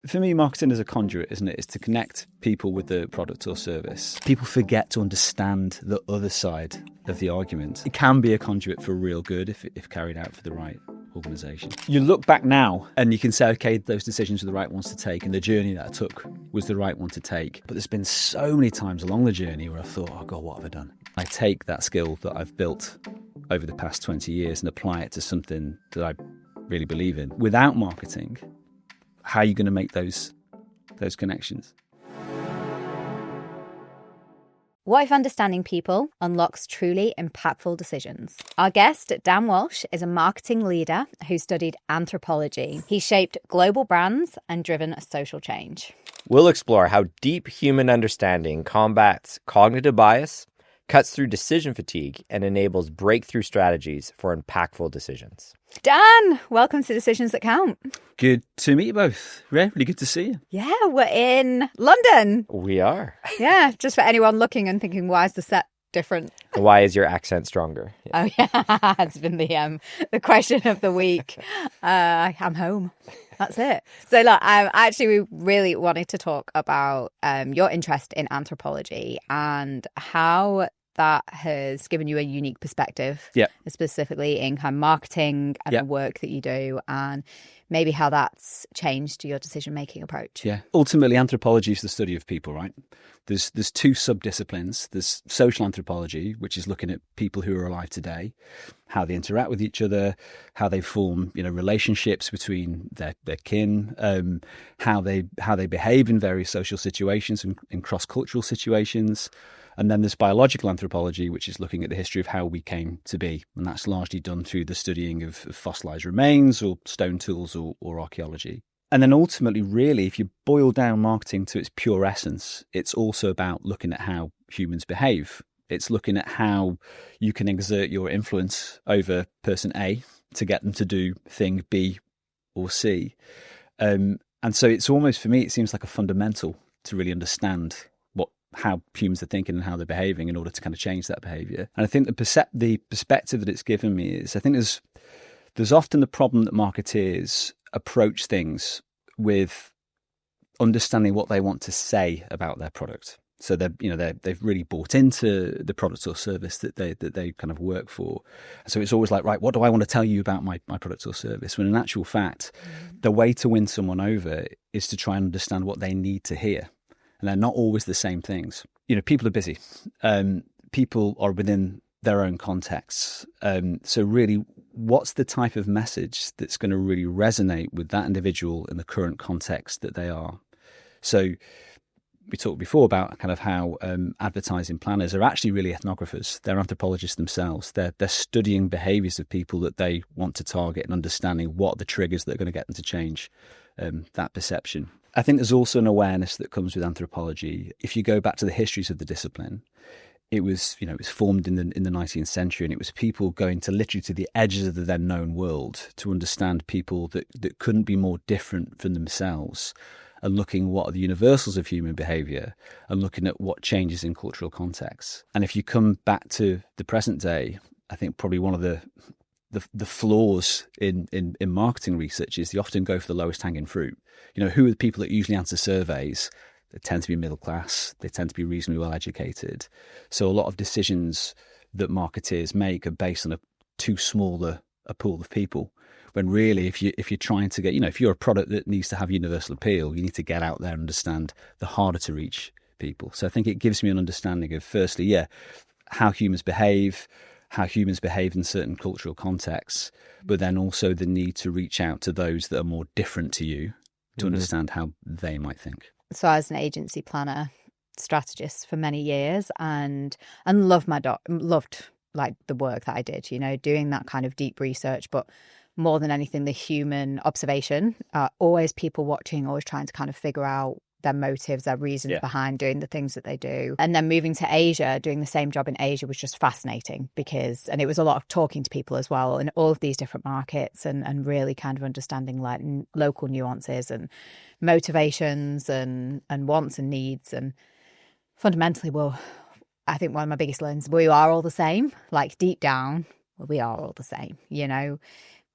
For me, marketing is a conduit, isn't it? It's to connect people with the product or service. People forget to understand the other side of the argument. It can be a conduit for real good if carried out for the right organisation. You look back now and you can say, okay, those decisions were the right ones to take and the journey that I took was the right one to take. But there's been so many times along the journey where I thought, oh God, what have I done? I take that skill that I've built over the past 20 years and apply it to something that I really believe in. Without marketing, how are you going to make those connections? What if understanding people unlocks truly impactful decisions? Our guest, Dan Walsh, is a marketing leader who studied anthropology. He shaped global brands and driven social change. We'll explore how deep human understanding combats cognitive bias, cuts through decision fatigue, and enables breakthrough strategies for impactful decisions. Dan, welcome to Decisions That Count. Good to meet you both. Really good to see you. Yeah, we're in London. We are. Yeah, just for anyone looking and thinking, why is the set different? Why is your accent stronger? Yeah. Oh, yeah. It's been the question of the week. I'm home. That's it. So, look, we really wanted to talk about your interest in anthropology and how that has given you a unique perspective, specifically in kind of marketing and the work that you do, and maybe how that's changed your decision-making approach. Yeah. Ultimately, anthropology is the study of people, right? There's two sub-disciplines. There's social anthropology, which is looking at people who are alive today, how they interact with each other, how they form, relationships between their kin, how they behave in various social situations and in cross-cultural situations. And then there's biological anthropology, which is looking at the history of how we came to be. And that's largely done through the studying of fossilized remains or stone tools or archaeology. And then ultimately, really, if you boil down marketing to its pure essence, it's also about looking at how humans behave. It's looking at how you can exert your influence over person A to get them to do thing B or C. And so it's almost, for me, it seems like a fundamental to really understand how humans are thinking and how they're behaving in order to kind of change that behavior. And I think the perspective that it's given me is, I think there's often the problem that marketeers approach things with understanding what they want to say about their product. So they've really bought into the product or service that they kind of work for. So it's always like, right, what do I want to tell you about my product or service? When in actual fact, the way to win someone over is to try and understand what they need to hear. And they're not always the same things. People are busy. People are within their own contexts. So really, what's the type of message that's going to really resonate with that individual in the current context that they are? So we talked before about kind of how advertising planners are actually really ethnographers. They're anthropologists themselves. They're studying behaviours of people that they want to target and understanding what are the triggers that are going to get them to change that perception. I think there's also an awareness that comes with anthropology. If you go back to the histories of the discipline, it was formed in the 19th century, and it was people going to literally to the edges of the then known world to understand people that couldn't be more different from themselves, and looking what are the universals of human behaviour and looking at what changes in cultural contexts. And if you come back to the present day, I think probably one of the flaws in marketing research is they often go for the lowest hanging fruit. Who are the people that usually answer surveys? They tend to be middle class. They tend to be reasonably well educated. So a lot of decisions that marketeers make are based on too small a pool of people. When really, if you're trying to get, if you're a product that needs to have universal appeal, you need to get out there and understand the harder to reach people. So I think it gives me an understanding of, firstly, how humans behave in certain cultural contexts, but then also the need to reach out to those that are more different to you to understand how they might think. So I was an agency planner, strategist for many years, and loved like the work that I did, doing that kind of deep research, but more than anything, the human observation, always people watching, always trying to kind of figure out their motives, their reasons behind doing the things that they do. And then moving to Asia, doing the same job in Asia was just fascinating and it was a lot of talking to people as well in all of these different markets and really kind of understanding like local nuances and motivations and wants and needs. And fundamentally, I think one of my biggest learnings, we are all the same, like deep down, we are all the same,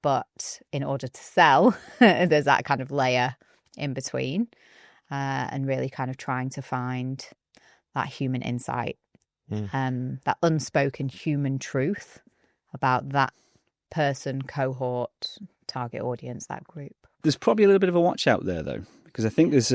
But in order to sell, there's that kind of layer in between, and really kind of trying to find that human insight, that unspoken human truth about that person, cohort, target audience, that group. There's probably a little bit of a watch out there, though, because I think there's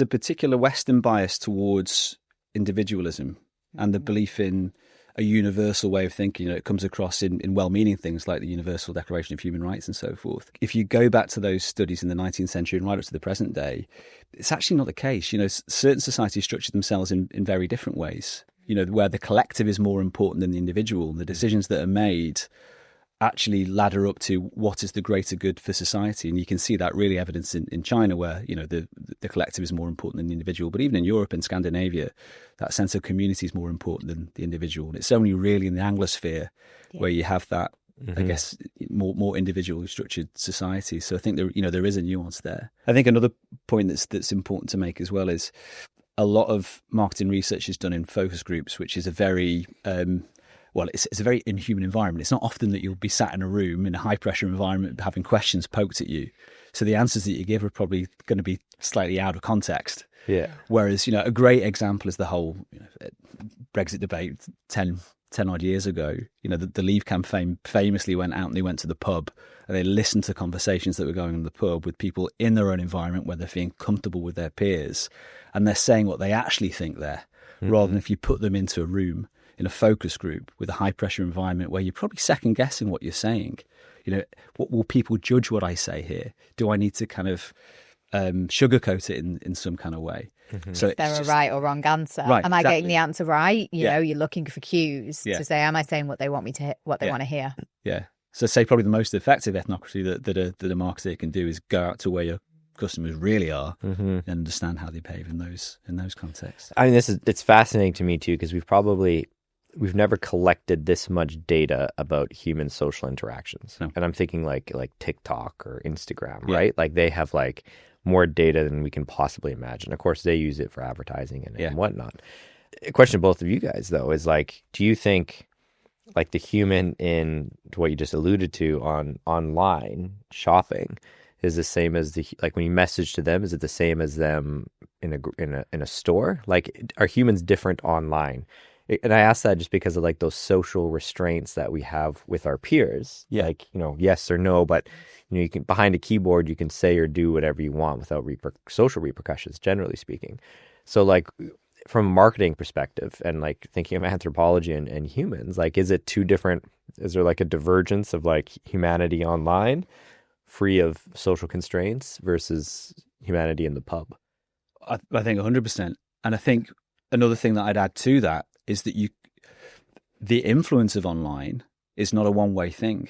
a particular Western bias towards individualism and the belief in a universal way of thinking. It comes across in well-meaning things like the Universal Declaration of Human Rights and so forth. If you go back to those studies in the 19th century and right up to the present day, it's actually not the case. Certain societies structure themselves in very different ways, where the collective is more important than the individual. The decisions that are made actually ladder up to what is the greater good for society. And you can see that really evidenced in China, where the collective is more important than the individual. But even in Europe and Scandinavia, that sense of community is more important than the individual. And it's only really in the Anglosphere where you have that, I guess, more individually structured society. So I think there is a nuance there. I think another point that's important to make as well is a lot of marketing research is done in focus groups, which is a very it's a very inhuman environment. It's not often that you'll be sat in a room in a high-pressure environment having questions poked at you. So the answers that you give are probably going to be slightly out of context. Yeah. Whereas, a great example is the whole Brexit debate 10 odd years ago. The Leave campaign famously went out and they went to the pub and they listened to conversations that were going on in the pub with people in their own environment where they're feeling comfortable with their peers. And they're saying what they actually think there, rather than if you put them into a room in a focus group with a high pressure environment where you're probably second guessing what you're saying. What will people judge what I say here? Do I need to kind of sugarcoat it in some kind of way? So is there a right or wrong answer? Right, am I getting the answer right? You're looking for cues Yeah. to say, am I saying what they want me to, what they want to hear? Yeah. So say probably the most effective ethnography that a marketer can do is go out to where your customers really are and understand how they behave in those contexts. I mean, it's fascinating to me too, because we've never collected this much data about human social interactions. No. And I'm thinking like TikTok or Instagram, right? Like they have more data than we can possibly imagine. Of course, they use it for advertising and whatnot. A question to both of you guys, though, is do you think the human in what you just alluded to on online shopping is the same as when you message to them, is it the same as them in a store? Are humans different online? And I ask that just because of those social restraints that we have with our peers. Yeah. Yes or no, but you can, behind a keyboard, you can say or do whatever you want without social repercussions, generally speaking. So from a marketing perspective and thinking of anthropology and humans, is it two different, is there a divergence of humanity online, free of social constraints, versus humanity in the pub? I think 100%. And I think another thing that I'd add to that is that the influence of online is not a one-way thing.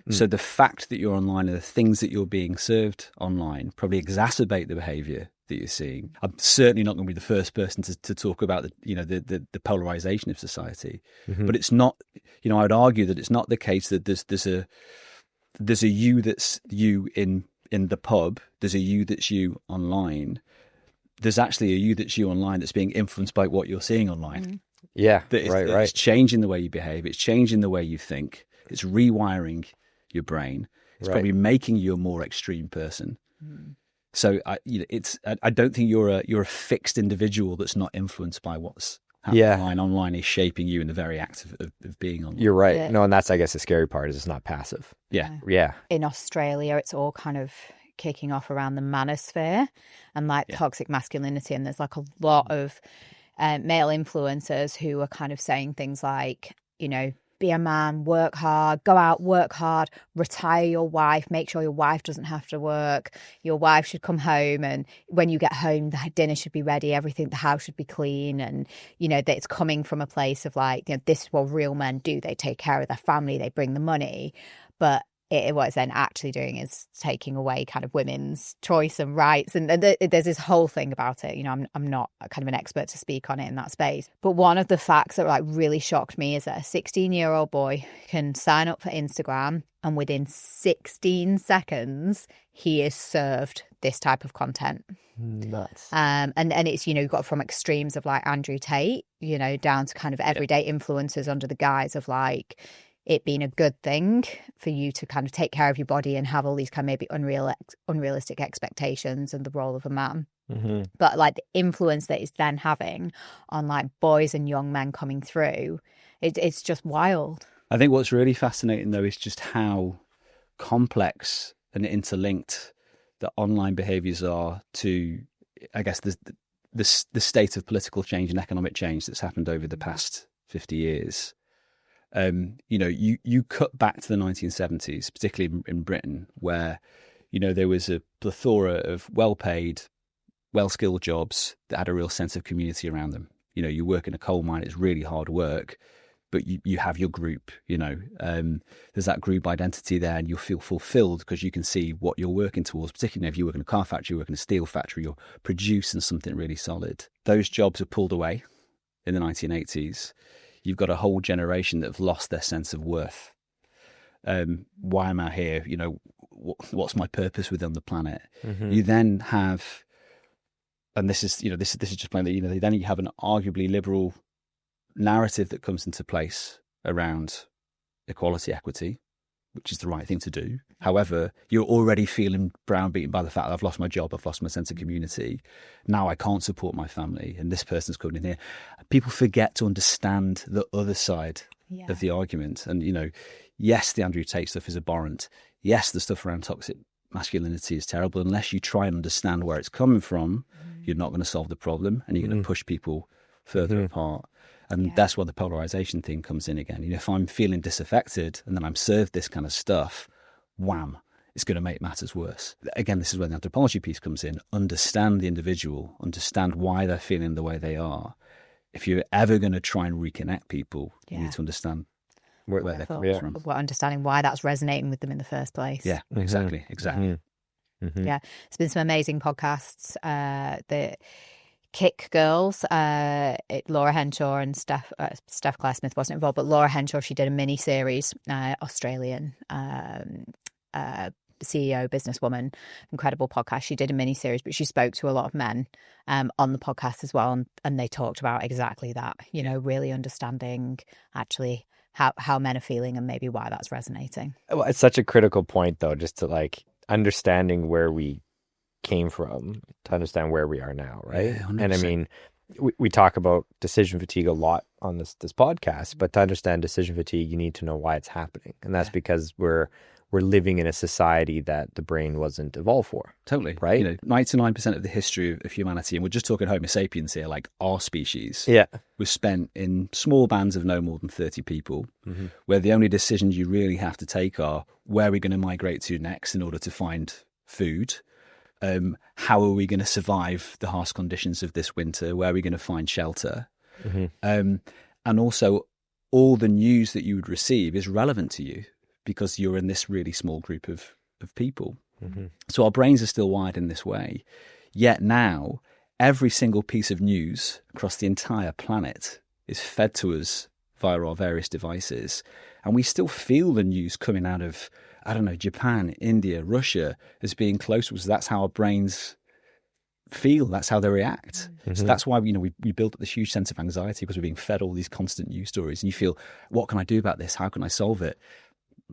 So the fact that you're online and the things that you're being served online probably exacerbate the behavior that you're seeing. I'm certainly not going to be the first person to talk about the polarization of society, but it's not. I would argue that it's not the case that there's a you that's you in the pub. There's a you that's you online. There's actually a you that's you online that's being influenced by what you're seeing online. Yeah, right. It's changing the way you behave. It's changing the way you think. It's rewiring your brain. It's probably making you a more extreme person. So I don't think you're a fixed individual that's not influenced by what's happening online. Online is shaping you in the very act of being online. You're right. Yeah. No, and that's, I guess, the scary part is it's not passive. Yeah. In Australia, it's all kind of kicking off around the manosphere and toxic masculinity, and there's a lot of male influencers who are kind of saying things like, be a man, work hard, go out, work hard, retire your wife, make sure your wife doesn't have to work. Your wife should come home, and when you get home, the dinner should be ready, everything, the house should be clean. And, that it's coming from a place of this is what real men do. They take care of their family, they bring the money. But what it's then actually doing is taking away kind of women's choice and rights. And there's this whole thing about it. I'm not kind of an expert to speak on it in that space. But one of the facts that really shocked me is that a 16-year-old boy can sign up for Instagram, and within 16 seconds, he is served this type of content. Nuts. And it's, you've got from extremes of Andrew Tate, down to kind of everyday influencers under the guise of it being a good thing for you to kind of take care of your body and have all these kind of maybe unrealistic expectations and the role of a man. Mm-hmm. But like the influence that it's then having on like boys and young men coming through, it's just wild. I think what's really fascinating though is just how complex and interlinked the online behaviours are to, I guess, the state of political change and economic change that's happened over the past 50 years. You cut back to the 1970s, particularly in Britain, where, there was a plethora of well-paid, well-skilled jobs that had a real sense of community around them. You work in a coal mine, it's really hard work, but you have your group, there's that group identity there, and you'll feel fulfilled because you can see what you're working towards, particularly if you work in a car factory, you work in a steel factory, you're producing something really solid. Those jobs are pulled away in the 1980s. You've got a whole generation that have lost their sense of worth. Why am I here? What's my purpose within the planet? Mm-hmm. You then have, and this is just plain that, then you have an arguably liberal narrative that comes into place around equality, equity, which is the right thing to do. However, you're already feeling browbeaten by the fact that I've lost my job, I've lost my sense of community. Now I can't support my family, and this person's coming in here. People forget to understand the other side of the argument. And, yes, the Andrew Tate stuff is abhorrent. Yes, the stuff around toxic masculinity is terrible. Unless you try and understand where it's coming from, you're not going to solve the problem, and you're going to push people further apart. And that's where the polarization thing comes in again. If I'm feeling disaffected and then I'm served this kind of stuff, wham, it's going to make matters worse. Again, this is where the anthropology piece comes in. Understand the individual, understand why they're feeling the way they are. If you're ever going to try and reconnect people, you need to understand where they're coming from. We're understanding why that's resonating with them in the first place. Yeah, exactly. Mm-hmm. Yeah, it's been some amazing podcasts. The Kick Girls, Laura Henshaw and Steph Claire Smith wasn't involved, but Laura Henshaw, she did a mini series, Australian CEO, businesswoman, incredible podcast. She did a mini series, but she spoke to a lot of men on the podcast as well, and they talked about exactly that. Really understanding actually how men are feeling and maybe why that's resonating. Well, it's such a critical point, though, just to like understanding where we came from to understand where we are now, right? Yeah, and I mean, we talk about decision fatigue a lot on this podcast, but to understand decision fatigue, you need to know why it's happening, and that's because we're living in a society that the brain wasn't evolved for. Totally, right? 99% of the history of humanity, and we're just talking Homo sapiens here, like our species, was spent in small bands of no more than 30 people, where the only decisions you really have to take are where are we going to migrate to next in order to find food. How are we going to survive the harsh conditions of this winter? Where are we going to find shelter? And also, all the news that you would receive is relevant to you because you're in this really small group of people. So our brains are still wired in this way. Yet now, every single piece of news across the entire planet is fed to us via our various devices. And we still feel the news coming out of, Japan, India, Russia as being close to us. That's how our brains feel. That's how they react. So that's why we build up this huge sense of anxiety because we're being fed all these constant news stories. And you feel, what can I do about this? How can I solve it?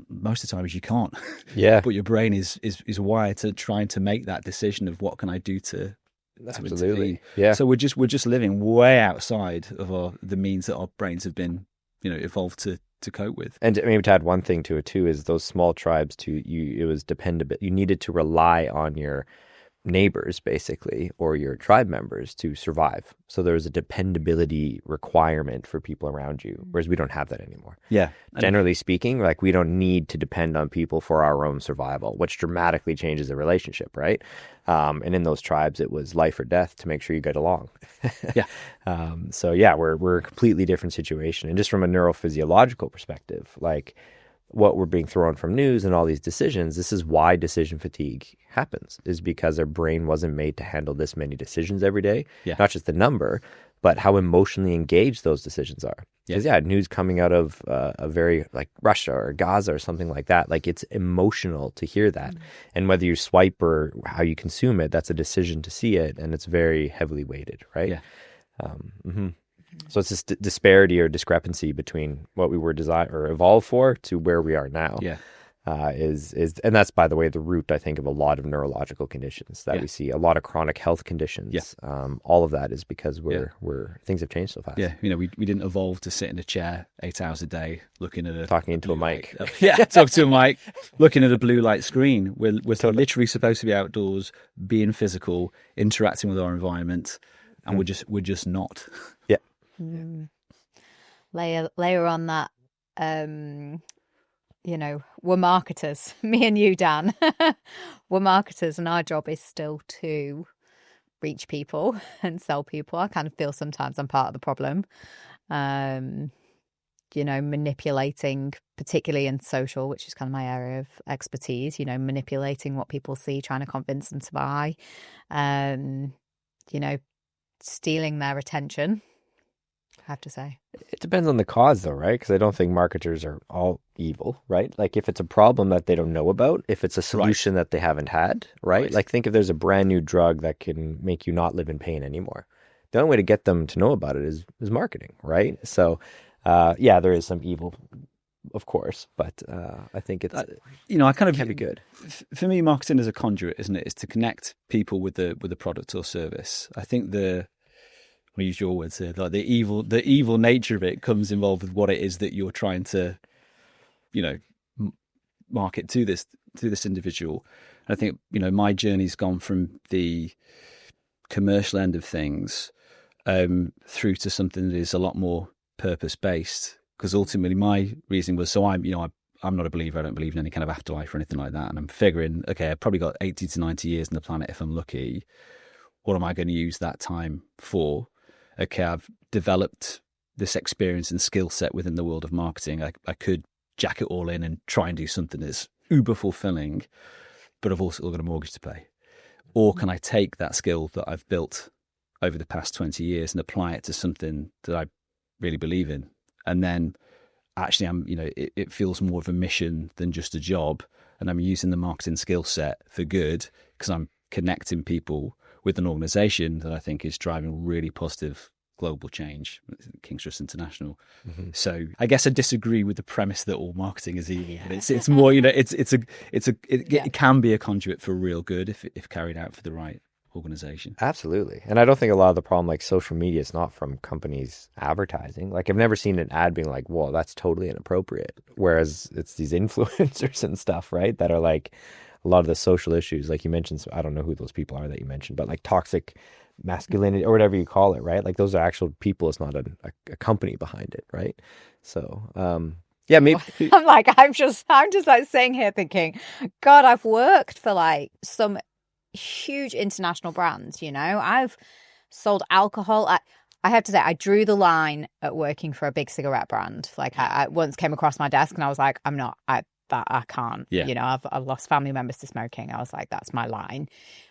Most of the time is you can't. Yeah. But your brain is wired to trying to make that decision of what can I do to Absolutely. Yeah. So we're just living way outside of the means that our brains have been, evolved to cope with. And maybe to add one thing to it too is those small tribes it was dependent. You needed to rely on your neighbors basically or your tribe members to survive. So there was a dependability requirement for people around you, whereas we don't have that anymore. Yeah. Generally speaking, like we don't need to depend on people for our own survival, which dramatically changes the relationship, right? And in those tribes, it was life or death to make sure you get along. So we're a completely different situation. And just from a neurophysiological perspective, like what we're being thrown from news and all these decisions, this is why decision fatigue happens, is because our brain wasn't made to handle this many decisions every day. Not just the number, but how emotionally engaged those decisions are. Because news coming out of a very like Russia or Gaza or something like that, like it's emotional to hear that. And whether you swipe or how you consume it, that's a decision to see it, and it's very heavily weighted, right? So it's this disparity or discrepancy between what we were designed or evolved for to where we are now. Yeah. And that's, by the way, the root, I think, of a lot of neurological conditions that we see, a lot of chronic health conditions. Yeah. All of that is because things have changed so fast. Yeah, we didn't evolve to sit in a chair 8 hours a day looking at talking into a mic. Talk to a mic, looking at a blue light screen. We're literally supposed to be outdoors, being physical, interacting with our environment, and we're just not. Yeah. Layer on that. We're marketers. Me and you, Dan. We're marketers, and our job is still to reach people and sell people. I kind of feel sometimes I'm part of the problem. Manipulating, particularly in social, which is kind of my area of expertise, manipulating what people see, trying to convince them to buy, stealing their attention, I have to say. It depends on the cause, though, right? Because I don't think marketers are all evil, right? Like if it's a problem that they don't know about, if it's a solution that they haven't had, right? Like think if there's a brand new drug that can make you not live in pain anymore. The only way to get them to know about it is marketing, right? So, there is some evil, of course, but I think it's can be good. For me, marketing is a conduit, isn't it? It's to connect people with the product or service. I think I'll use your words here, like the evil nature of it comes involved with what it is that you're trying to, market to this individual. And I think, my journey's gone from the commercial end of things through to something that is a lot more purpose-based, because ultimately my reasoning was, so I'm not a believer. I don't believe in any kind of afterlife or anything like that. And I'm figuring, okay, I've probably got 80 to 90 years on the planet if I'm lucky. What am I going to use that time for? Okay, I've developed this experience and skill set within the world of marketing. I could jack it all in and try and do something that's uber fulfilling, but I've also got a mortgage to pay. Or can I take that skill that I've built over the past 20 years and apply it to something that I really believe in? And then actually it feels more of a mission than just a job. And I'm using the marketing skill set for good because I'm connecting people with an organization that I think is driving really positive global change, King's Trust International. Mm-hmm. So I guess I disagree with the premise that all marketing is evil. But it's more, it can be a conduit for real good if carried out for the right organization. Absolutely. And I don't think a lot of the problem, like social media, is not from companies advertising. Like I've never seen an ad being like, whoa, that's totally inappropriate. Whereas it's these influencers and stuff, right, that are like a lot of the social issues, like you mentioned, so I don't know who those people are that you mentioned, but like toxic masculinity or whatever you call it, right? Like those are actual people. It's not a company behind it, right? So, maybe I'm just like sitting here thinking, God, I've worked for like some huge international brands. I've sold alcohol. I have to say, I drew the line at working for a big cigarette brand. Like I once came across my desk and I was like, I can't. I've lost family members to smoking. I was like, that's my line.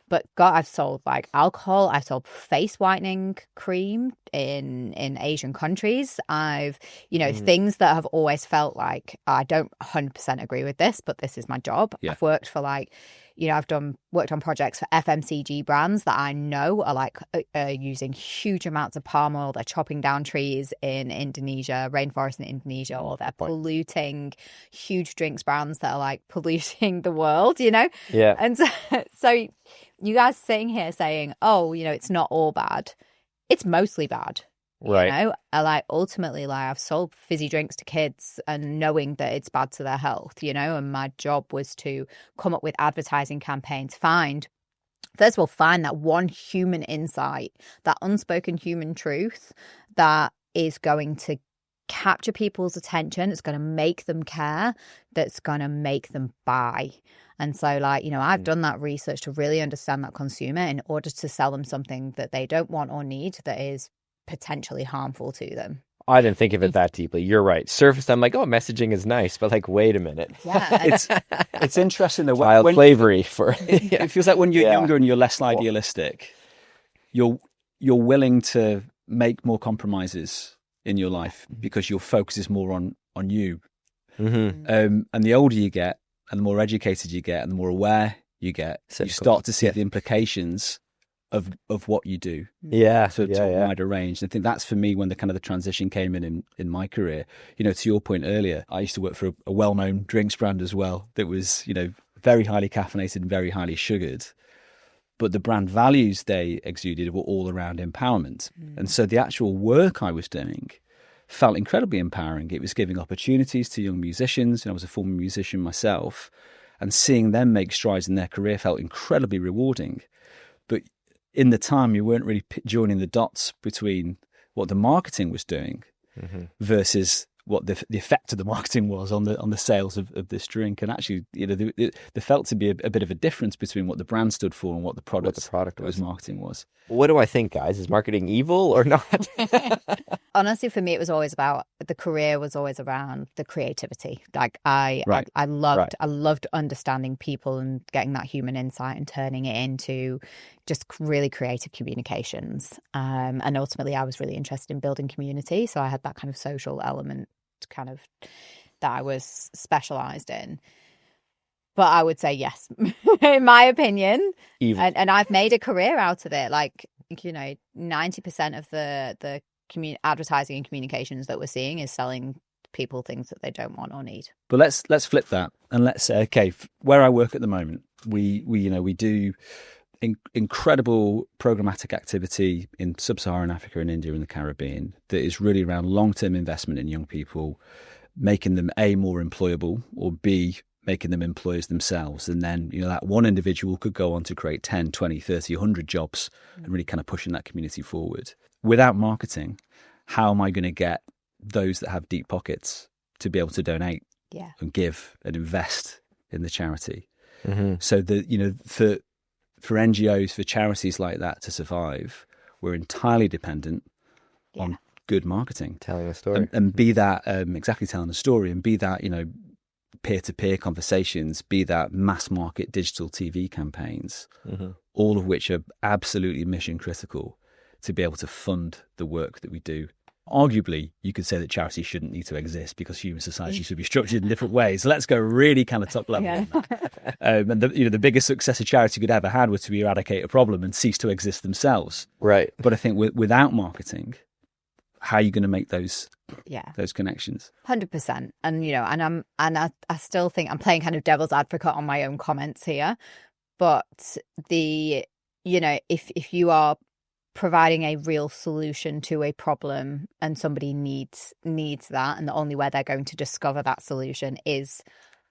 But God, I've sold like alcohol. I've sold face whitening cream in Asian countries. I've, things that have always felt like I don't 100% agree with this, but this is my job. Yeah. I've worked for like, I've worked on projects for FMCG brands that I know are like using huge amounts of palm oil. They're chopping down trees in Indonesia, rainforest in Indonesia, or they're polluting huge drinks brands that are like polluting the world, Yeah. And so you guys sitting here saying, oh, it's not all bad. It's mostly bad. Right. Ultimately, I've sold fizzy drinks to kids and knowing that it's bad to their health, and my job was to come up with advertising campaigns, find that one human insight, that unspoken human truth that is going to capture people's attention. It's going to make them care. That's going to make them buy. And so I've done that research to really understand that consumer in order to sell them something that they don't want or need that is potentially harmful to them. I didn't think of it that deeply. You're right. Surface, I'm like, oh, messaging is nice, but like, wait a minute. Yeah, it's interesting that child slavery for. It feels like when you're younger and you're less idealistic, you're willing to make more compromises in your life because your focus is more on you. Mm-hmm. And the older you get, and the more educated you get, and the more aware you get, you start to see the implications of what you do. Yeah. So to a wider range. And I think that's for me when the kind of the transition came in my career. You know, to your point earlier, I used to work for a well-known drinks brand as well that was, you know, very highly caffeinated and very highly sugared. But the brand values they exuded were all around empowerment. And so the actual work I was doing felt incredibly empowering. It was giving opportunities to young musicians. And I was a former musician myself. And seeing them make strides in their career felt incredibly rewarding. But in the time, you weren't really joining the dots between what the marketing was doing versus what the effect of the marketing was on the sales of this drink. And actually, you know, there felt to be a bit of a difference between what the brand stood for and what the product was marketing was. What do I think, guys? Is marketing evil or not? Honestly, for me, it was always about the career was always around the creativity. Like I loved understanding people and getting that human insight and turning it into just really creative communications. And ultimately, I was really interested in building community. So I had that kind of social element kind of that I was specialized in. But I would say yes, in my opinion. And I've made a career out of it. Like, you know, 90% of the advertising and communications that we're seeing is selling people things that they don't want or need. But let's flip that and let's say, okay, where I work at the moment, we do incredible programmatic activity in sub-Saharan Africa and India and the Caribbean that is really around long-term investment in young people, making them A, more employable, or B, making them employers themselves. And then, you know, that one individual could go on to create 10, 20, 30, 100 jobs and really kind of pushing that community forward. Without marketing, how am I going to get those that have deep pockets to be able to donate and give and invest in the charity? So that, you know, for NGOs, for charities like that to survive, we're entirely dependent on good marketing. Telling a story. And be that, exactly telling a story, and be that, you know, peer-to-peer conversations, be that mass market digital TV campaigns, all of which are absolutely mission critical to be able to fund the work that we do. Arguably, you could say that charity shouldn't need to exist because human society should be structured in different ways. So let's go really kind of top level. And the biggest success a charity could ever had was to eradicate a problem and cease to exist themselves. Right. But I think without marketing, how are you going to make those connections? 100%. And, you know, I still think I'm playing kind of devil's advocate on my own comments here. But you know, if you are providing a real solution to a problem and somebody needs that, and the only way they're going to discover that solution is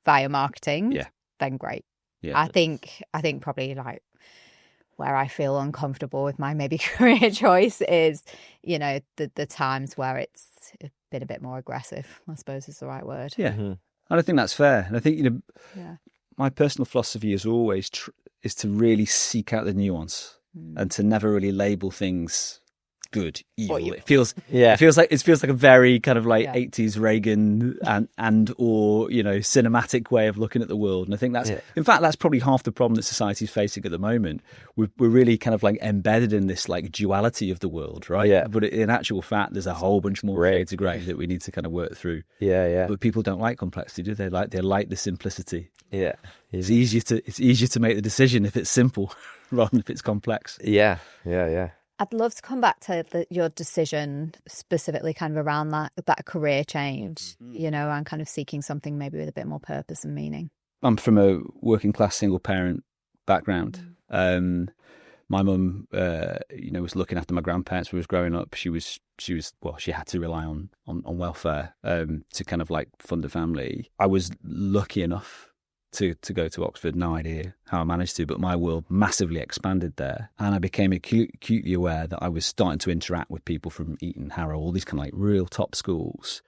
via marketing, then great. I think probably like where I feel uncomfortable with my maybe career choice is, you know, the times where it's been a bit more aggressive, I suppose is the right word. And I think that's fair. And I think, you know, my personal philosophy is always is to really seek out the nuance and to never really label things good, evil. It feels like a very kind of like 80s Reagan or, you know, cinematic way of looking at the world. And I think that's, in fact, that's probably half the problem that society's facing at the moment. We're really kind of like embedded in this like duality of the world, right? Yeah. But in actual fact, there's a whole bunch more shades of grey that we need to kind of work through. But people don't like complexity, do they? They like the simplicity. It's easier to make the decision if it's simple rather than if it's complex. I'd love to come back to your decision specifically kind of around that career change, you know, and kind of seeking something maybe with a bit more purpose and meaning. I'm from a working class single parent background. My mum, you know, was looking after my grandparents when I was growing up. She had to rely on welfare to kind of like fund a family. I was lucky enough to go to Oxford. No idea how I managed to, but my world massively expanded there. And I became acutely aware that I was starting to interact with people from Eton, Harrow, all these kind of like real top schools.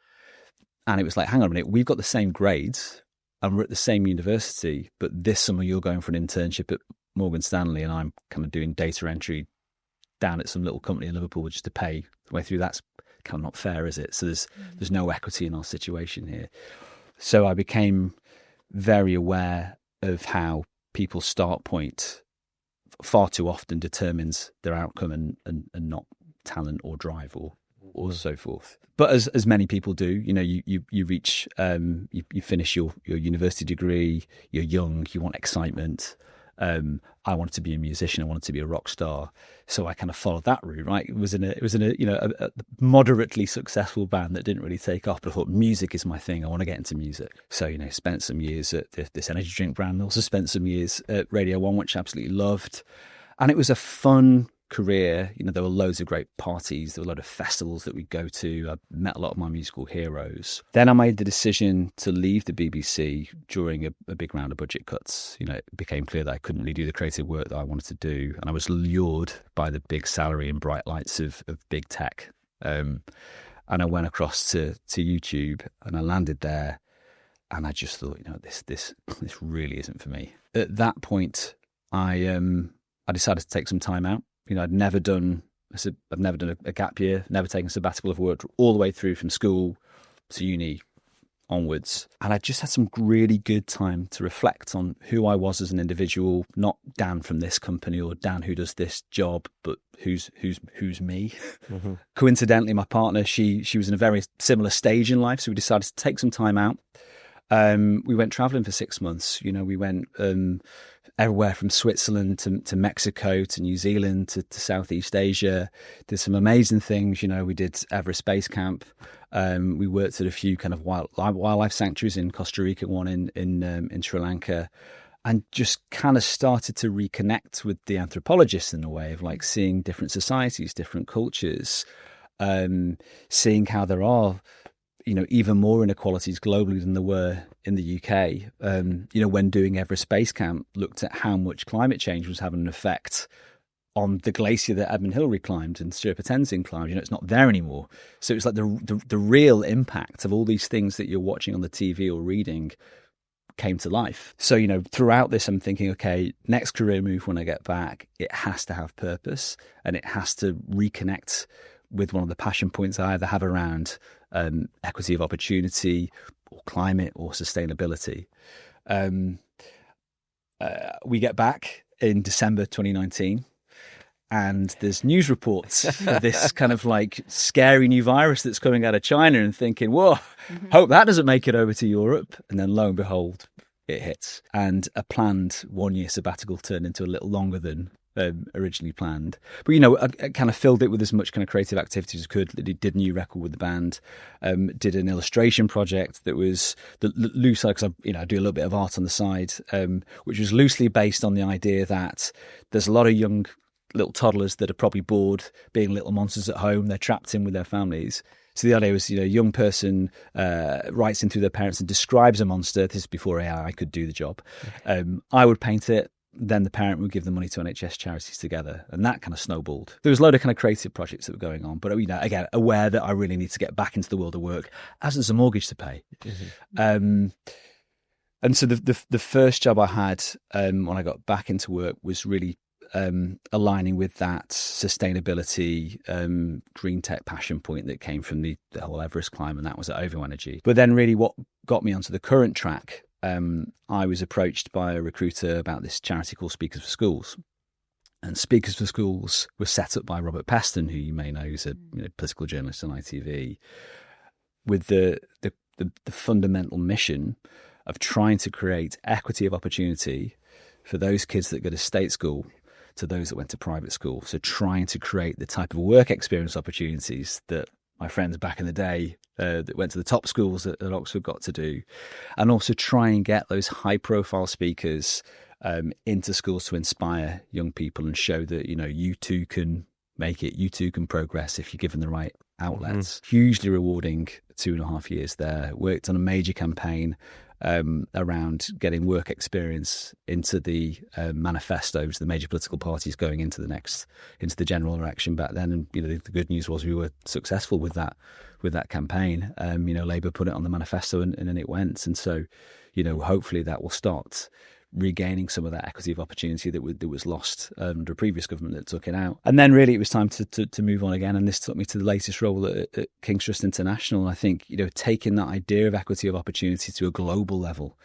And it was like, hang on a minute, we've got the same grades and we're at the same university, but this summer you're going for an internship at Morgan Stanley and I'm kind of doing data entry down at some little company in Liverpool just to pay the way through. That's kind of not fair, is it? So there's no equity in our situation here. So I became very aware of how people's start point far too often determines their outcome and not talent or drive or so forth. But as many people do, you know, you reach, you finish your university degree, you're young, you want excitement, I wanted to be a musician. I wanted to be a rock star. So I kind of followed that route, right? It was in a moderately successful band that didn't really take off, but I thought music is my thing. I want to get into music. So, spent some years at this energy drink brand. Also spent some years at Radio 1, which I absolutely loved. And it was a fun career. There were loads of great parties. There were a lot of festivals that we'd go to. I met a lot of my musical heroes. Then I made the decision to leave the BBC during a big round of budget cuts. It became clear that I couldn't really do the creative work that I wanted to do. And I was lured by the big salary and bright lights of big tech. And I went across to YouTube, and I landed there. And I just thought, this really isn't for me. At that point, I decided to take some time out. I'd never done a gap year, never taken a sabbatical. I've worked all the way through from school to uni onwards. And I just had some really good time to reflect on who I was as an individual, not Dan from this company or Dan who does this job, but who's me. Mm-hmm. Coincidentally, my partner, she was in a very similar stage in life. So we decided to take some time out. We went traveling for 6 months. We went everywhere from Switzerland to Mexico to New Zealand to Southeast Asia. Did some amazing things. We did Everest Base Camp. We worked at a few kind of wildlife sanctuaries in Costa Rica, one in Sri Lanka, and just kind of started to reconnect with the anthropologist in a way of like seeing different societies, different cultures, seeing how there are even more inequalities globally than there were in the UK. When doing Everest Base Camp, looked at how much climate change was having an effect on the glacier that Edmund Hillary climbed and Sherpa Tenzing climbed. It's not there anymore. So it's like the real impact of all these things that you're watching on the TV or reading came to life. So, throughout this, I'm thinking, okay, next career move when I get back, it has to have purpose and it has to reconnect with one of the passion points I either have around equity of opportunity or climate or sustainability. We get back in December 2019 and there's news reports of this kind of like scary new virus that's coming out of China, and thinking, whoa, hope that doesn't make it over to Europe. And then lo and behold, it hits. And a planned 1 year sabbatical turned into a little longer than originally planned. But, I kind of filled it with as much kind of creative activity as I could. Did a new record with the band, did an illustration project that was loose, because I do a little bit of art on the side, which was loosely based on the idea that there's a lot of young little toddlers that are probably bored being little monsters at home. They're trapped in with their families. So the idea was, a young person writes in through their parents and describes a monster. This is before AI could do the job. I would paint it. Then the parent would give the money to NHS charities together, and that kind of snowballed. There was a load of kind of creative projects that were going on, but again, aware that I really need to get back into the world of work, as there's a mortgage to pay. Mm-hmm. And so the first job I had when I got back into work was really aligning with that sustainability, green tech passion point that came from the whole Everest climb, and that was at OVO Energy. But then really what got me onto the current track, I was approached by a recruiter about this charity called Speakers for Schools. And Speakers for Schools was set up by Robert Peston, who you may know is a political journalist on ITV, with the fundamental mission of trying to create equity of opportunity for those kids that go to state school to those that went to private school. So trying to create the type of work experience opportunities that my friends back in the day that went to the top schools at Oxford got to do, and also try and get those high profile speakers into schools to inspire young people and show that, you too can make it, you too can progress if you're given the right outlets. Mm-hmm. Hugely rewarding 2.5 years there. Worked on a major campaign around getting work experience into the manifestos, the major political parties going into the general election back then. And the good news was we were successful with that campaign. Labour put it on the manifesto and then it went. And so, hopefully that will start regaining some of that equity of opportunity that was lost under a previous government that took it out. And then really it was time to move on again. And this took me to the latest role at King's Trust International. And I think, taking that idea of equity of opportunity to a global level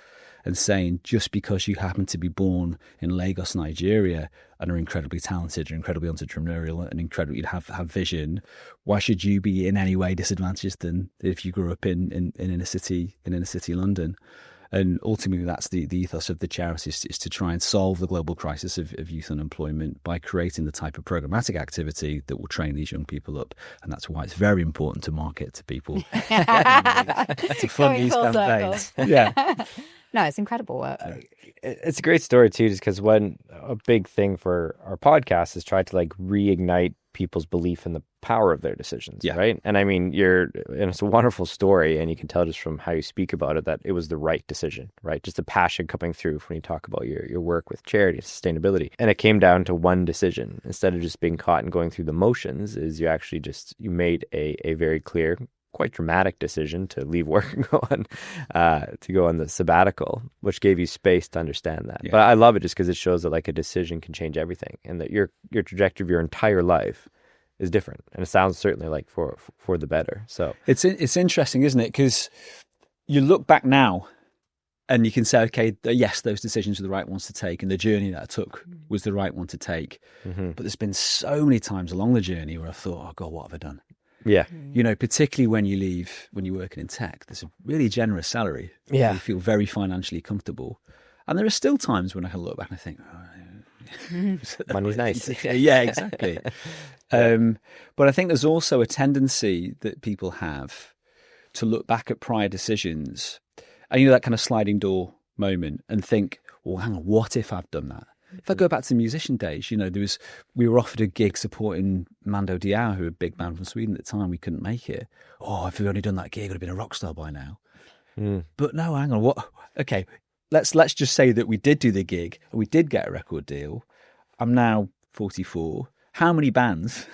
and saying, just because you happen to be born in Lagos, Nigeria, and are incredibly talented, or incredibly entrepreneurial, and incredibly have vision, why should you be in any way disadvantaged than if you grew up in inner city London? And ultimately, that's the ethos of the charity is to try and solve the global crisis of youth unemployment by creating the type of programmatic activity that will train these young people up. And that's why it's very important to market to people to fund these campaigns. Yeah. No, it's incredible work. It's a great story too, just because a big thing for our podcast is try to like reignite people's belief in the power of their decisions, right? And I mean, and it's a wonderful story, and you can tell just from how you speak about it that it was the right decision, right? Just the passion coming through when you talk about your work with charity and sustainability. And it came down to one decision. Instead of just being caught and going through the motions, is you actually you made a very clear, quite dramatic decision to leave work and go on the sabbatical, which gave you space to understand that. But I love it just because it shows that like a decision can change everything, and that your trajectory of your entire life is different. And it sounds certainly like for the better. So it's interesting, isn't it? Because you look back now and you can say, okay, yes, those decisions were the right ones to take, and the journey that I took was the right one to take. But there's been so many times along the journey where I thought, oh God, what have I done? Yeah. You know, particularly when you're working in tech, there's a really generous salary. Yeah. You feel very financially comfortable. And there are still times when I can look back and I think, money's nice. Yeah, exactly. But I think there's also a tendency that people have to look back at prior decisions and, that kind of sliding door moment and think, well, hang on, what if I've done that? If I go back to musician days, we were offered a gig supporting Mando Diao, who was a big band from Sweden at the time. We couldn't make it. Oh, if we'd only done that gig, I'd have been a rock star by now. But no, hang on. What? Okay, let's just say that we did do the gig and we did get a record deal. I'm now 44. How many bands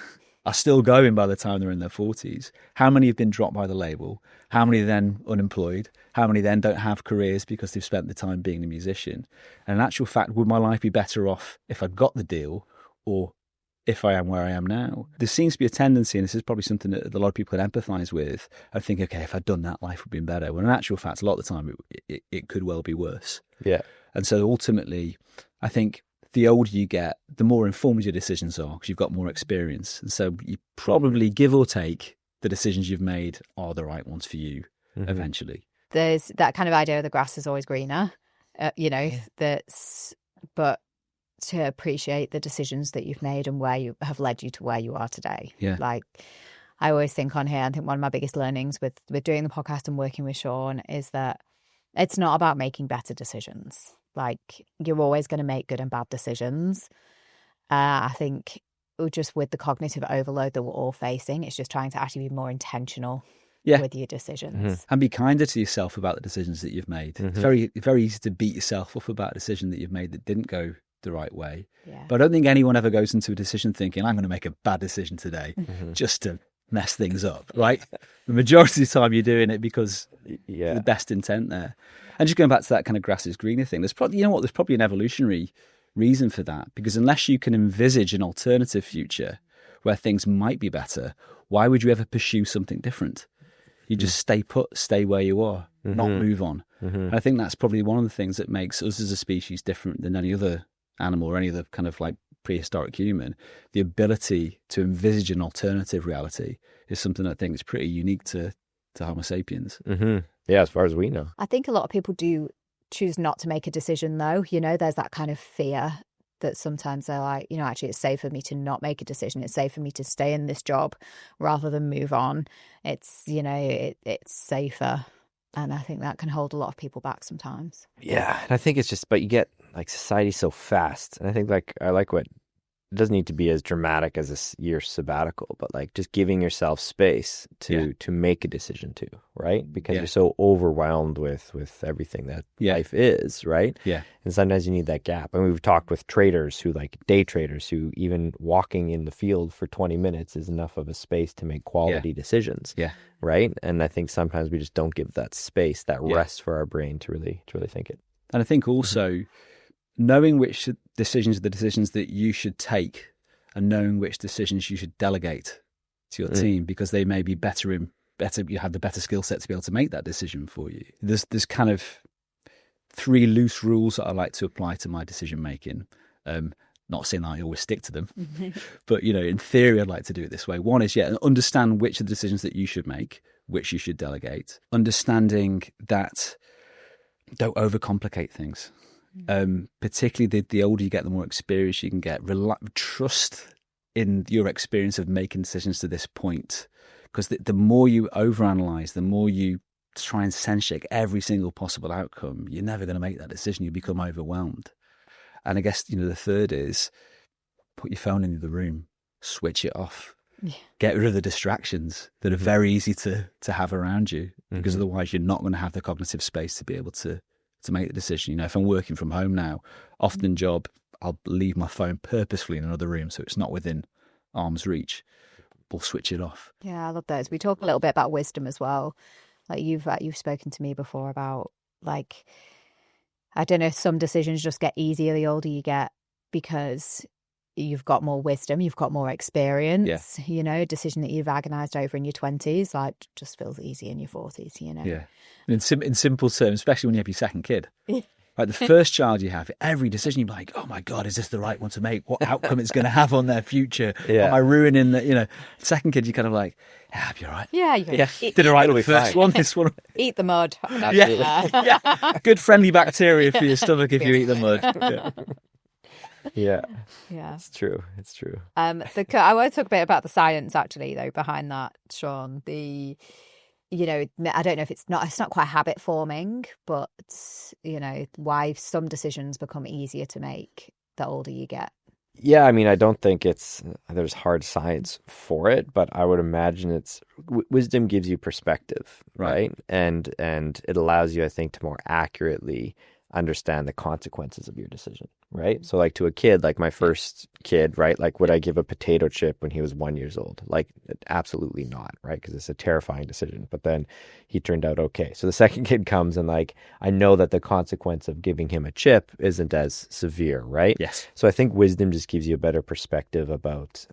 are still going by the time they're in their 40s? How many have been dropped by the label? How many then unemployed? How many then don't have careers because they've spent the time being a musician? And in actual fact, would my life be better off if I'd got the deal or if I am where I am now? There seems to be a tendency, and this is probably something that a lot of people can empathise with, I think, okay, if I'd done that, life would have been better. When in actual fact, a lot of the time, it could well be worse. Yeah. And so ultimately, I think the older you get, the more informed your decisions are because you've got more experience. And so you probably, give or take, the decisions you've made are the right ones for you eventually. There's that kind of idea of the grass is always greener, but to appreciate the decisions that you've made and where you have led you to where you are today. Yeah. Like I always think on here, I think one of my biggest learnings with doing the podcast and working with Shawn is that it's not about making better decisions. Like you're always going to make good and bad decisions. I think just with the cognitive overload that we're all facing, it's just trying to actually be more intentional with your decisions. And be kinder to yourself about the decisions that you've made. It's very, very easy to beat yourself up about a decision that you've made that didn't go the right way. Yeah. But I don't think anyone ever goes into a decision thinking, I'm going to make a bad decision today just to mess things up, right? The majority of the time you're doing it because the best intent there. And just going back to that kind of grass is greener thing, there's probably, there's probably an evolutionary reason for that, because unless you can envisage an alternative future where things might be better, why would you ever pursue something different? You just stay put, stay where you are, not move on. And I think that's probably one of the things that makes us as a species different than any other animal or any other kind of like prehistoric human. The ability to envisage an alternative reality is something I think is pretty unique to Homo sapiens. Yeah, as far as we know. I think a lot of people do choose not to make a decision though. There's that kind of fear that sometimes they're like, actually it's safe for me to not make a decision. It's safe for me to stay in this job rather than move on. It's, it's safer. And I think that can hold a lot of people back sometimes. Yeah. And I think it's just, but you get like society so fast. And I think I like what, it doesn't need to be as dramatic as a year sabbatical, but like just giving yourself space to make a decision too, right? Because you're so overwhelmed with everything that life is, right? Yeah. And sometimes you need that gap. And we've talked with traders who like day traders who even walking in the field for 20 minutes is enough of a space to make quality decisions. Yeah. Right. And I think sometimes we just don't give that space, that rest for our brain to really think it. And I think also knowing which decisions are the decisions that you should take and knowing which decisions you should delegate to your team because they may be you have the better skill set to be able to make that decision for you. There's kind of 3 loose rules that I like to apply to my decision making. Not saying that I always stick to them, but in theory I'd like to do it this way. One is understand which of the decisions that you should make, which you should delegate. Understanding that don't overcomplicate things. Particularly the older you get, the more experience you can get. Trust in your experience of making decisions to this point, because the more you overanalyze, the more you try and sense check every single possible outcome, you're never going to make that decision. You become overwhelmed. And I guess, the third is put your phone in the room, switch it off, get rid of the distractions that are very easy to have around you, because otherwise you're not going to have the cognitive space to be able to make the decision. If I'm working from home now, often I'll leave my phone purposefully in another room so it's not within arm's reach. We'll switch it off. Yeah, I love those. We talk a little bit about wisdom as well. Like you've spoken to me before about, like, I don't know, some decisions just get easier the older you get because you've got more wisdom, you've got more experience. A decision that you've agonized over in your 20s, like, just feels easy in your 40s. Yeah. In simple terms, especially when you have your second kid. Like the first child you have, every decision you're like, oh my God, is this the right one to make? What outcome it's going to have on their future? Am I ruining the, second kid, you're kind of like, I'll be all right. Yeah, you did all right with the first one. This one. Eat the mud. Good friendly bacteria for your stomach if you eat the mud. Yeah, yeah, it's true. It's true. I want to talk a bit about the science, actually, though, behind that, Shawn. I don't know if it's not quite habit forming, but why some decisions become easier to make the older you get. Yeah, I mean, I don't think there's hard science for it, but I would imagine wisdom gives you perspective, right? And it allows you, I think, to more accurately understand the consequences of your decision, right? So like to a kid, like my first kid, right? Like would I give a potato chip when he was 1 year old? Like absolutely not, right? Because it's a terrifying decision. But then he turned out okay. So the second kid comes and like I know that the consequence of giving him a chip isn't as severe, right? Yes. So I think wisdom just gives you a better perspective about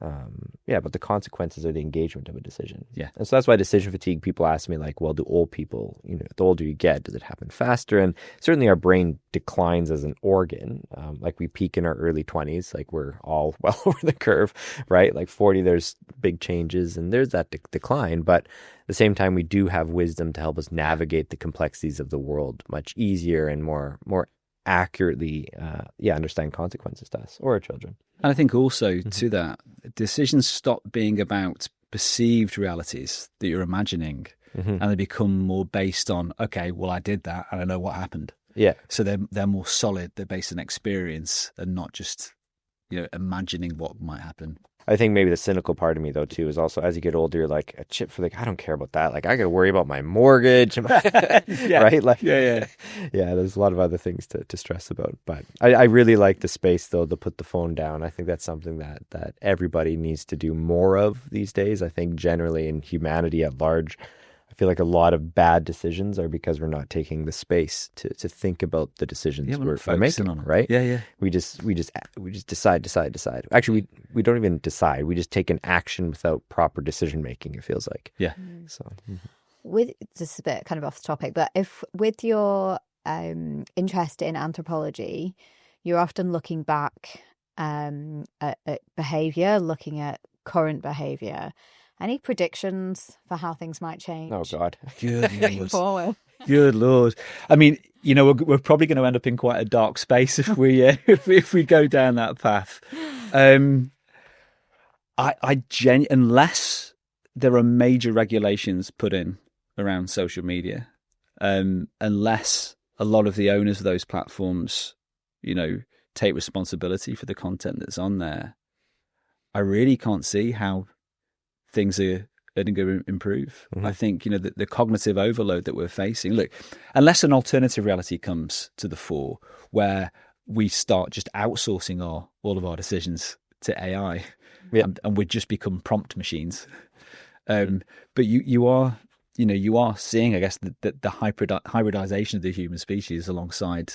about the consequences of the engagement of a decision. Yeah. And so that's why decision fatigue, people ask me like, well, do old people, the older you get, does it happen faster? And certainly our brain declines as an organ. Like we peak in our early 20s, like we're all well over the curve, right? Like 40, there's big changes and there's that decline. But at the same time, we do have wisdom to help us navigate the complexities of the world much easier and more accurately, understand consequences to us or our children. And I think also to that, decisions stop being about perceived realities that you're imagining, and they become more based on, okay, well, I did that and I know what happened. Yeah. So they're more solid. They're based on experience and not just, imagining what might happen. I think maybe the cynical part of me though too is also as you get older, you're like a chip for like I don't care about that. Like I got to worry about my mortgage, right? Like yeah. There's a lot of other things to stress about. But I really like the space though to put the phone down. I think that's something that everybody needs to do more of these days. I think generally in humanity at large, I feel like a lot of bad decisions are because we're not taking the space to think about the decisions we're making on, right? Yeah. We just decide. Actually, we don't even decide. We just take an action without proper decision making. It feels like. Yeah. So, with just a bit kind of off the topic, but if with your interest in anthropology, you're often looking back at behavior, looking at current behavior. Any predictions for how things might change? Oh God, going forward. Good Lord. I mean, we're probably going to end up in quite a dark space if we if we go down that path. Unless there are major regulations put in around social media, unless a lot of the owners of those platforms, take responsibility for the content that's on there, I really can't see how things are going to improve. I think, the cognitive overload that we're facing, look, unless an alternative reality comes to the fore where we start just outsourcing all of our decisions to AI and we just become prompt machines. But you are seeing, I guess, the hybridization of the human species alongside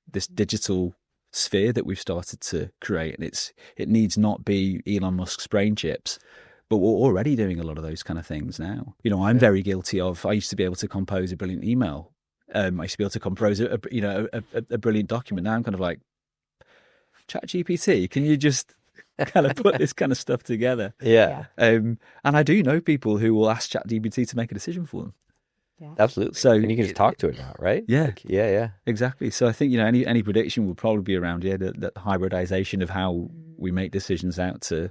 this digital sphere that we've started to create. And it needs not be Elon Musk's brain chips, but we're already doing a lot of those kind of things now. I'm very guilty of, I used to be able to compose a brilliant email. I used to be able to compose a brilliant document. Now I'm kind of like, ChatGPT, can you just kind of put this kind of stuff together? Yeah. And I do know people who will ask ChatGPT to make a decision for them. Absolutely. So and you can just talk to it now, right? Yeah. Yeah. Exactly. So I think, any prediction will probably be around, that hybridization of how we make decisions out to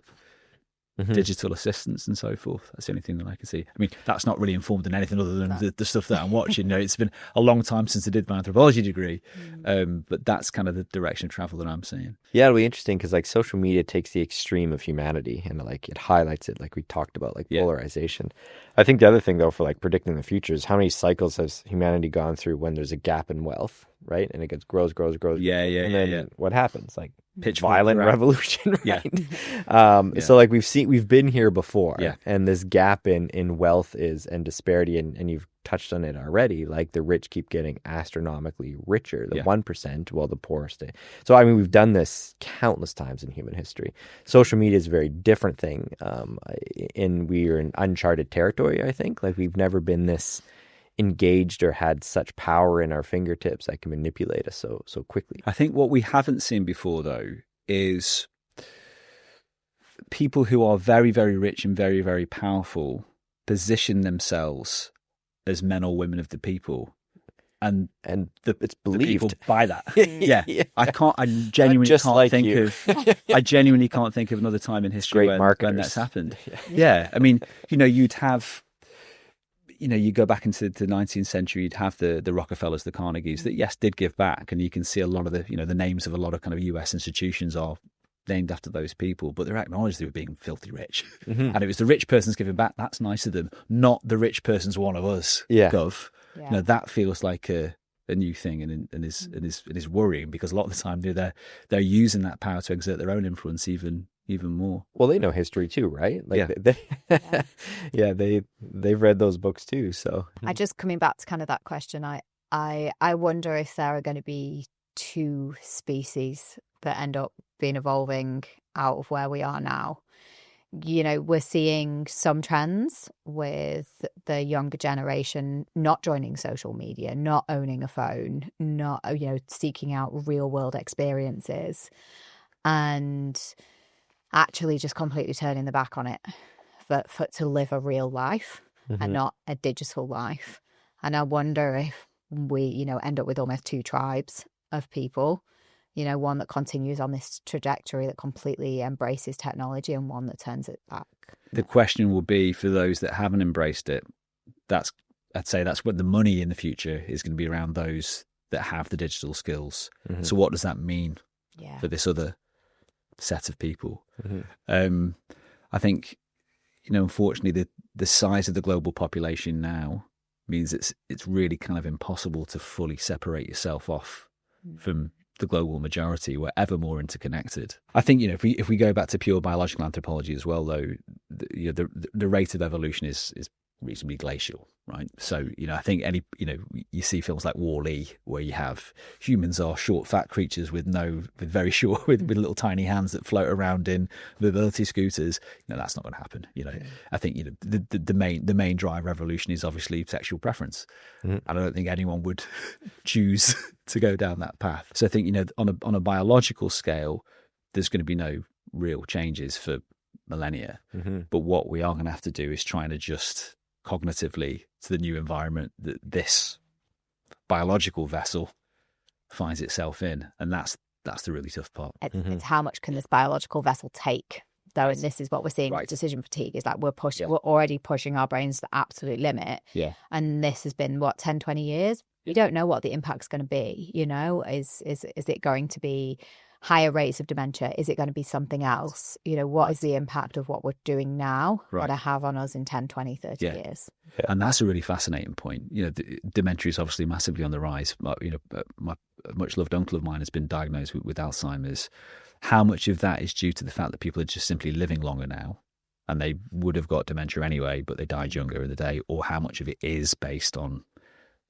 digital assistants and so forth. That's the only thing that I can see. I mean, that's not really informed in anything other than the stuff that I'm watching. It's been a long time since I did my anthropology degree, but that's kind of the direction of travel that I'm seeing. Yeah, it'll be interesting because like social media takes the extreme of humanity and like it highlights it, like we talked about, like polarization. I think the other thing though for like predicting the future is how many cycles has humanity gone through when there's a gap in wealth, right? And it grows. And then what happens? Like violent revolution, right? So like we've been here before, and this gap in wealth and disparity, and you've touched on it already. Like the rich keep getting astronomically richer, the 1%, while the poor stay. So I mean, we've done this countless times in human history. Social media is a very different thing, and we're in uncharted territory. I think like we've never been this engaged or had such power in our fingertips that can manipulate us so quickly. I think what we haven't seen before though is people who are very, very rich and very, very powerful position themselves as men or women of the people, and it's believed. The people buy that. I genuinely can't think of another time in history when that's happened. I mean, you'd have, you go back into the 19th century, you'd have the Rockefellers, the Carnegies that did give back, and you can see a lot of the names of a lot of kind of US institutions are named after those people, but they're acknowledged they were being filthy rich. And it was the rich person's giving back, that's nice of them, not the rich person's one of us. Gov. That feels like a new thing, and is worrying, because a lot of the time they're using that power to exert their own influence even more. Well, they know history too, right? Like they've read those books too. So I just coming back to kind of that question, I wonder if there are going to be two species that end up being evolving out of where we are now. We're seeing some trends with the younger generation not joining social media, not owning a phone, not seeking out real world experiences, and actually just completely turning the back on it for to live a real life and not a digital life. And I wonder if we end up with almost two tribes of people, one that continues on this trajectory that completely embraces technology, and one that turns it back. The question will be, for those that haven't embraced it, I'd say that's what the money in the future is going to be around those that have the digital skills. So what does that mean for this other set of people? I think, unfortunately, the size of the global population now means it's really kind of impossible to fully separate yourself off from the global majority. We're ever more interconnected. I think, if we go back to pure biological anthropology as well, though, the rate of evolution is reasonably glacial, right? So, I think you see films like Wall-E, where you have humans are short, fat creatures with very short, with little tiny hands that float around in mobility scooters. That's not going to happen. I think the main drive revolution is obviously sexual preference, and I don't think anyone would choose to go down that path. So I think on a biological scale, there's going to be no real changes for millennia. But what we are going to have to do is try and adjust cognitively to the new environment that this biological vessel finds itself in, and that's the really tough part. It's how much can this biological vessel take, though, and this is what we're seeing with decision fatigue. Is like we're already pushing our brains to the absolute limit, and this has been 10-20 years. You don't know what the impact's going to be. Is it going to be higher rates of dementia? Is it going to be something else? What is the impact of what we're doing now going to have on us in 10, 20, 30 years? And that's a really fascinating point. Dementia is obviously massively on the rise. My much loved uncle of mine has been diagnosed with Alzheimer's. How much of that is due to the fact that people are just simply living longer now, and they would have got dementia anyway, but they died younger in the day? Or how much of it is based on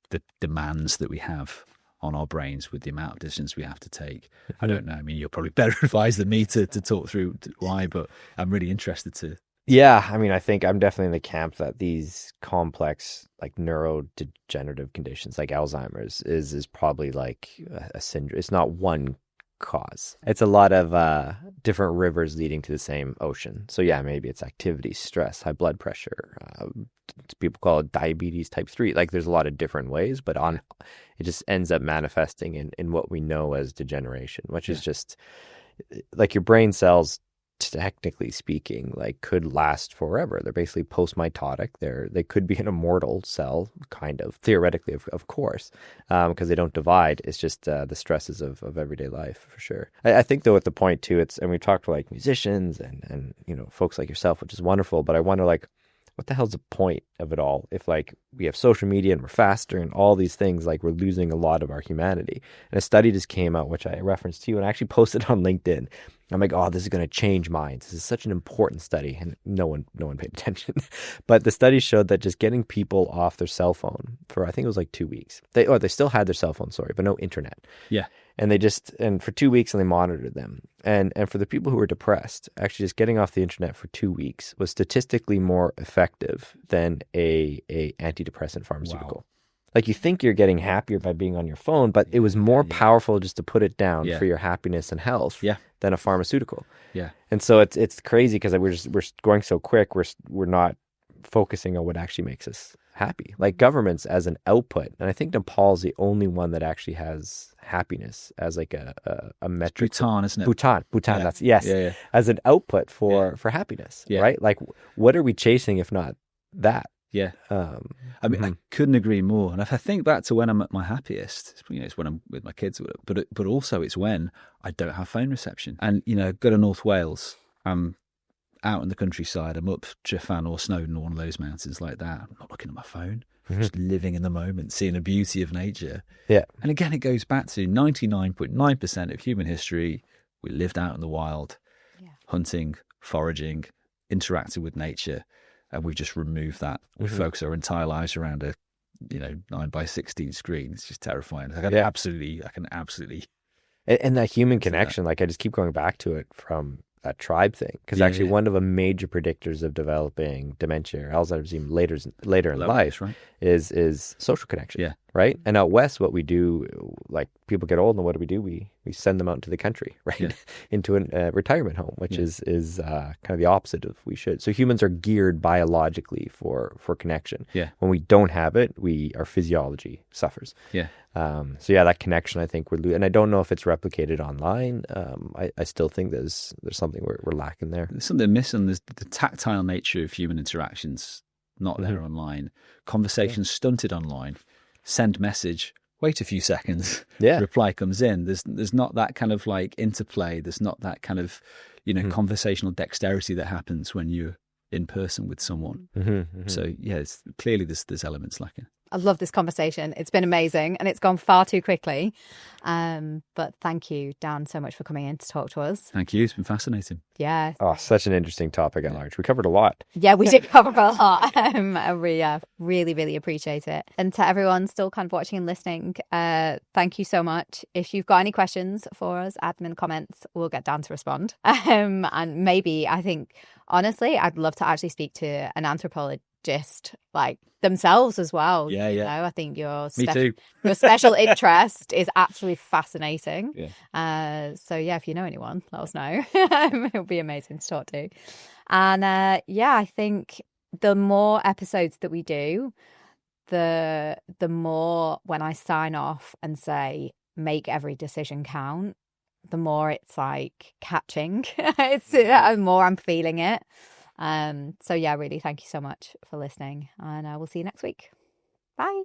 the demands that we have on our brains with the amount of decisions we have to take? I don't know. I mean, you're probably better advised than me to talk through why, but I'm really interested to. Yeah, I mean, I think I'm definitely in the camp that these complex, like neurodegenerative conditions like Alzheimer's is probably like a syndrome. It's not one cause. It's a lot of different rivers leading to the same ocean. So yeah, maybe it's activity, stress, high blood pressure. People call it diabetes type 3. Like there's a lot of different ways, but it just ends up manifesting in what we know as degeneration, which is just like your brain cells, technically speaking, like could last forever. They're basically post-mitotic. They could be an immortal cell, kind of, theoretically, of course, because they don't divide. It's just the stresses of everyday life, for sure. I think, though, at the point, too, and we've talked to, like, musicians and folks like yourself, which is wonderful, but I wonder, like, what the hell's the point of it all if, like, we have social media and we're faster and all these things, like, we're losing a lot of our humanity? And a study just came out, which I referenced to you, and I actually posted on LinkedIn. I'm like, oh, this is going to change minds. This is such an important study, and no one paid attention. But the study showed that just getting people off their cell phone for, I think it was like 2 weeks. They still had their cell phone, but no internet. Yeah. And for 2 weeks, and they monitored them. And for the people who were depressed, actually just getting off the internet for 2 weeks was statistically more effective than a antidepressant pharmaceutical. Wow. Like, you think you're getting happier by being on your phone, but it was more powerful just to put it down for your happiness and health than a pharmaceutical. Yeah. And so it's crazy because we're going so quick. We're not focusing on what actually makes us happy. Like governments as an output, and I think Nepal's the only one that actually has happiness as like a metric. Bhutan, isn't it? Bhutan. Yeah. That's as an output for happiness. Yeah. Right. Like, what are we chasing if not that? Yeah. I mean, I couldn't agree more. And if I think back to when I'm at my happiest, it's when I'm with my kids, but also it's when I don't have phone reception. And, go to North Wales, I'm out in the countryside, I'm up Tryfan or Snowdon or one of those mountains like that. I'm not looking at my phone. I'm just living in the moment, seeing the beauty of nature. Yeah. And again, it goes back to 99.9% of human history. We lived out in the wild, hunting, foraging, interacting with nature. And we've just removed that. We focus our entire lives around a, 9:16 screen. It's just terrifying. I can absolutely. And that human connection, like I just keep going back to it from that tribe thing, because actually one of the major predictors of developing dementia or Alzheimer's even later in life is social connection. Yeah. Right. And out west, what we do, like people get old, and what do? We send them out into the country, right? Yeah. Into a retirement home, which is kind of the opposite of we should. So humans are geared biologically for connection. Yeah. When we don't have it, our physiology suffers. Yeah. That connection, I think, and I don't know if it's replicated online. I still think there's something we're lacking there. There's something missing. There's the tactile nature of human interactions not there online. Conversations stunted online. Send message, wait a few seconds, reply comes in. There's not that kind of like interplay. There's not that kind of, conversational dexterity that happens when you're in person with someone. So clearly there's elements lacking. I love this conversation. It's been amazing and it's gone far too quickly. But thank you, Dan, so much for coming in to talk to us. Thank you. It's been fascinating. Yeah. Oh, such an interesting topic at large. We covered a lot. Yeah, we did cover a lot. We really, really appreciate it. And to everyone still kind of watching and listening, thank you so much. If you've got any questions for us, add them in the comments. We'll get Dan to respond. And maybe, I think, honestly, I'd love to actually speak to an anthropologist like themselves as well. I think your special interest is absolutely fascinating. If you know anyone, let us know. It'll be amazing to talk to. And I think the more episodes that we do, the more when I sign off and say make every decision count, the more it's like catching. The more I'm feeling it. Really thank you so much for listening, and we'll see you next week. Bye.